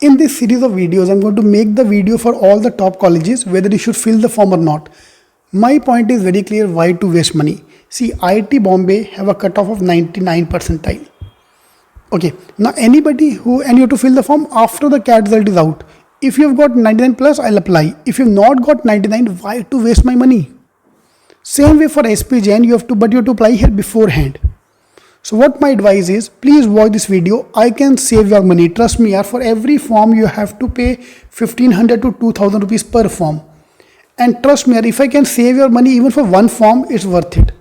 In this series of videos, I'm going to make the video for all the top colleges, whether you should fill the form or not. My point is very clear, why to waste money. See, IIT Bombay have a cutoff of 99 percentile. Okay, now and you have to fill the form after the CAT result is out. If you've got 99 plus, I'll apply. If you've not got 99, why to waste my money? Same way for SPJN, you have to apply here beforehand. So what my advice is, please watch this video. I can save your money. Trust me, for every form you have to pay 1500 to 2000 rupees per form. And trust me, if I can save your money even for one form, it's worth it.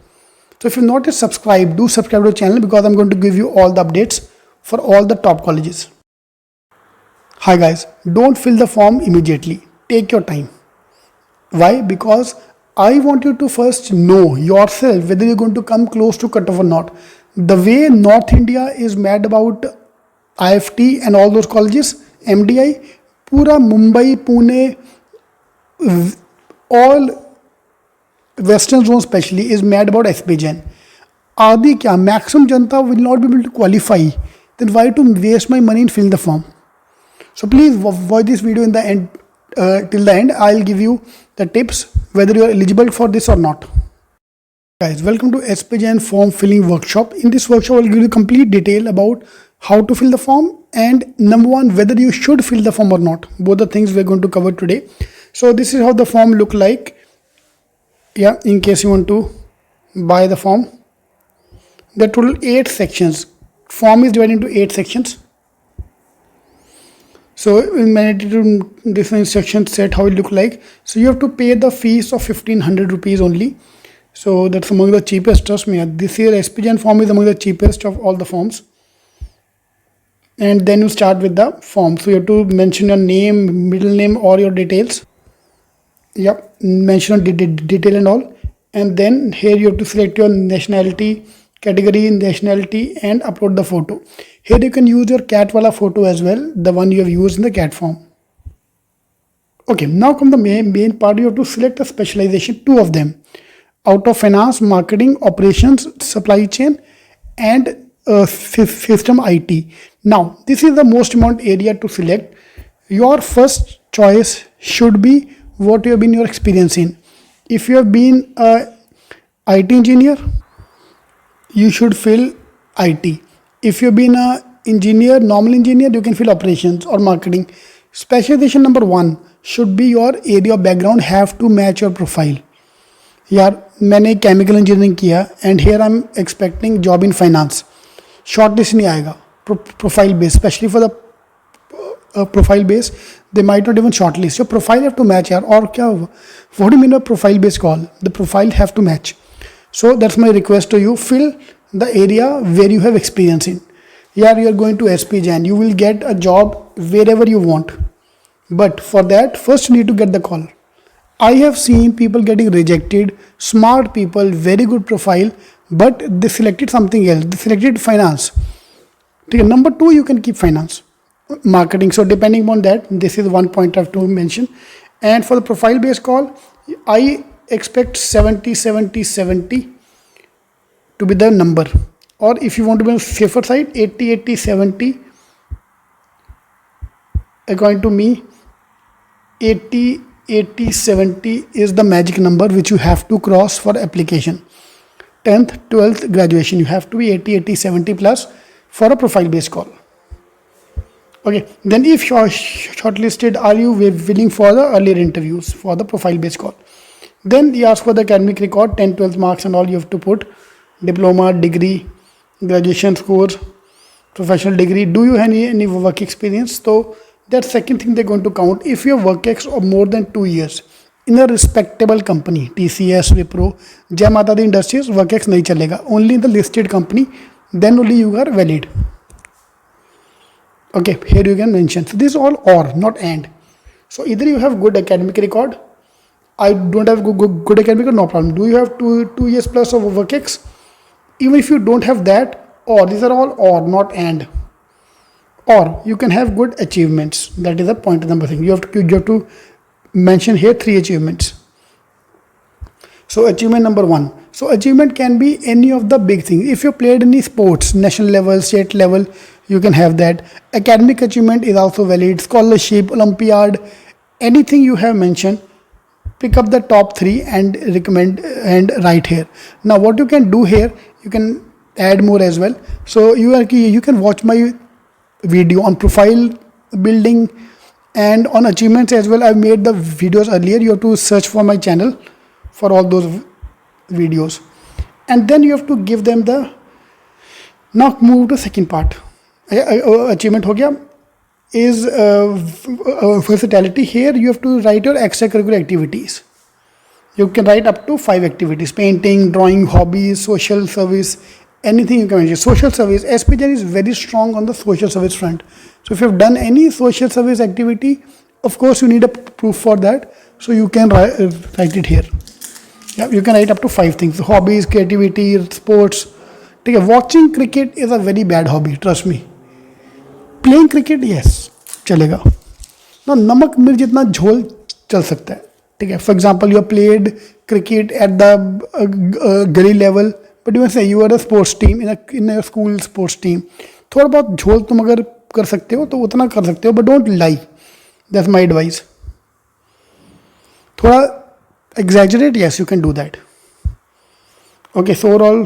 So if you're not yet subscribed, do subscribe to the channel because I'm going to give you all the updates for all the top colleges. Hi guys, don't fill the form immediately. Take your time. Why? Because I want you to first know yourself whether you're going to come close to cutoff or not. The way North India is mad about IFT and all those colleges, MDI, pura Mumbai, Pune, all Western zone especially is mad about SPJN. Adi kya? Maximum Janta will not be able to qualify. Then why to waste my money and fill the form? So please watch this video in the end till the end. I'll give you the tips whether you are eligible for this or not. Guys, welcome to SPJN form filling workshop. In this workshop, I'll give you complete detail about how to fill the form and number one, whether you should fill the form or not. Both the things we're going to cover today. So this is how the form look like. Yeah, in case you want to buy the form. The total 8 sections. Form is divided into 8 sections. So in mandatory different sections set how it look like. So you have to pay the fees of 1500 rupees only. So that's among the cheapest, trust me. This year SPJN form is among the cheapest of all the forms. And then you start with the form. So you have to mention your name, middle name or your details. Yep, mention detail and all. And then here you have to select your nationality, category, nationality and upload the photo. Here you can use your CAT wala photo as well, the one you have used in the CAT form. Okay, now come the main part. You have to select a specialization, 2 of them. Out of finance, marketing, operations, supply chain and system IT. Now, this is the most important area to select. Your first choice should be what you have been your experience in. If you have been a IT engineer, you should fill IT. If you have been a engineer, normal engineer, you can fill operations or marketing. Specialization number 1 should be your area of background have to match your profile. यार मैंने chemical engineering किया and here I am expecting job in finance. Shortlist नहीं आएगा profile base, specially for the profile base they might not even shortlist. Your profile have to match यार. और क्या what do mean by profile base call? The profile have to match. So that's my request to you. Fill the area where you have experience in. Yeah, you are going to SPJN. You will get a job wherever you want. But for that, first you need to get the call. I have seen people getting rejected, smart people, very good profile, but they selected something else. They selected finance. Okay, number 2, you can keep finance. Marketing. So depending on that, this is one point I have to mention. And for the profile based call, I expect 70 to be the number, or if you want to be on the safer side, 80 70. According to me, 80 70 is the magic number which you have to cross for application. 10th 12th graduation, you have to be 80 70 plus for a profile based call. Okay, then if you are shortlisted, are you willing for the earlier interviews for the profile based call? Then you ask for the academic record, 10 12 marks and all. You have to put diploma, degree, graduation scores, professional degree. Do you have any work experience? So that second thing they're going to count. If you have work ex of more than 2 years in a respectable company, TCS, Wipro, Jai Mata Di Industries, work ex nahi chalega. Only in the listed company, then only you are valid. Okay, here you can mention. So this is all or, not and. So either you have good academic record. I don't have good academic record, no problem. Do you have 2 years plus of work ex? Even if you don't have that, or these are all or, not and. Or you can have good achievements. That is the point number thing. You have to mention here 3 achievements. So achievement number 1. So achievement can be any of the big things. If you played any sports, national level, state level, you can have that. Academic achievement is also valid. Scholarship, Olympiad, anything you have mentioned, pick up the top 3 and recommend and write here. Now what you can do here, you can add more as well. So you can watch my video on profile building and on achievements as well. I've made the videos earlier. You have to search for my channel for all those videos, and then you have to give them the. Now move to second part. Achievement हो गया. Is versatility. Here you have to write your extracurricular activities. You can write up to 5 activities: painting, drawing, hobbies, social service, anything you can mention. Social service, SPGen is very strong on the social service front. So if you have done any social service activity, of course you need a proof for that. So you can write it here. Yeah, you can write up to 5 things: hobbies, creativity, sports. Okay, watching cricket is a very bad hobby, trust me. Playing cricket, yes, चलेगा ना. नमक मिर्च जितना झोल चल सकता है, ठीक है. For example, you played cricket at the गली level, but you say you are a sports team in a school sports team. थोड़ा बहुत झोल तुम अगर कर सकते हो तो उतना कर सकते हो, but don't lie. That's my advice. थोड़ा exaggerate, yes, you can do that. Okay, so overall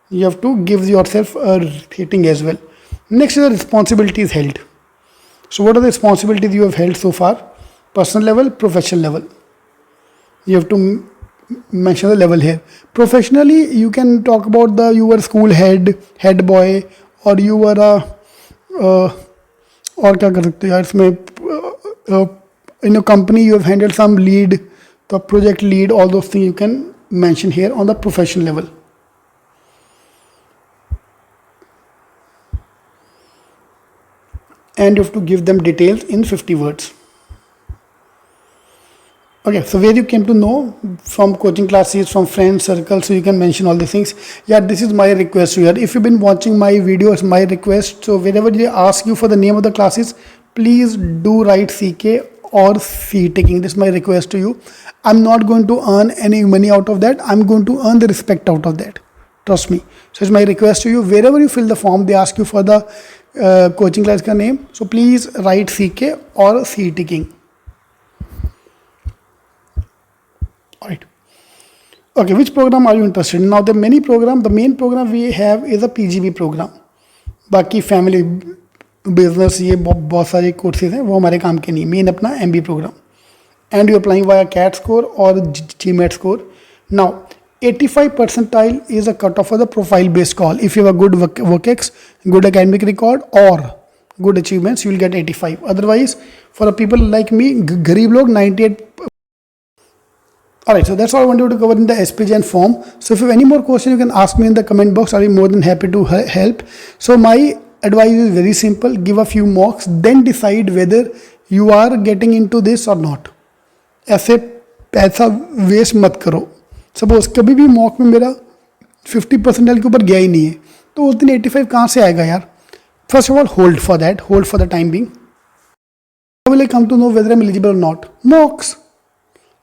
you have to give yourself a rating as well. Next is the responsibilities held. So what are the responsibilities you have held so far? Personal level, professional level. You have to mention the level here. Professionally, you can talk about you were school head boy, or you were a और क्या कर सकते हो यार इसमें, in a company you have handled some lead, the project lead, all those things you can mention here on the professional level. And you have to give them details in 50 words. Okay, so where you came to know from coaching classes, from friends circle, so you can mention all these things. Yeah, this is my request to you. If you've been watching my videos, my request, so whenever they ask you for the name of the classes, please do write CK or C taking. This is my request to you. I'm not going to earn any money out of that. I'm going to earn the respect out of that. Trust me. So it's my request to you. Wherever you fill the form, they ask you for the coaching class ka name. So please write CK or C taking. Alright. Okay, which program are you interested in? Now there are many programs. The main program we have is a PGB program. बाकी family business ये बहुत सारे courses हैं, वो हमारे काम के नहीं. मेन अपना MB program. And you're applying via CAT score or GMAT score. Now 85 percentile is a cutoff for the profile based call. If you have a good workex, good academic record or good achievements, you will get 85. Otherwise, for a people like me, Garib log 98. Alright, so that's all I wanted to cover in the SPGen form. So if you have any more questions, you can ask me in the comment box. I'll be more than happy to help. So my advice is very simple. Give a few mocks, then decide whether you are getting into this or not. ऐसे पैसा waste मत करो. Suppose कभी भी mock में मेरा 50 percentile के ऊपर गया ही नहीं है, तो उस दिन 85 कहाँ से आएगा यार. First of all hold for that, hold for the time being. How will I come to know whether I am eligible और not? Mocks.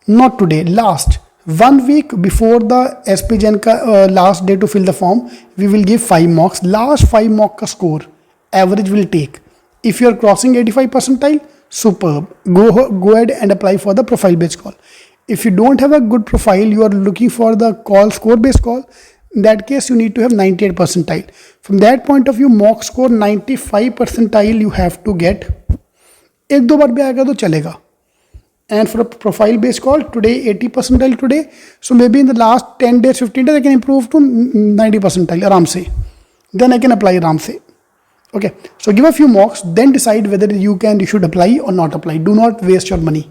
Not today, last 1 week before the SPGen ka last day to fill the form, we will give 5 mocks. Last 5 mock ka score average will take. If you are crossing 85 percentile, superb. Go ahead and apply for the profile based call. If you don't have a good profile, you are looking for the call score based call. In that case, you need to have 98 percentile. From that point of view, mock score 95 percentile you have to get. एक दो बार भी आएगा तो चलेगा. And for a profile based call, today 80 percentile today, so maybe in the last 10 days 15 days I can improve to 90 percentile aram se, then I can apply aram se. Okay, so give a few mocks, then decide whether you should apply or not apply. Do not waste your money.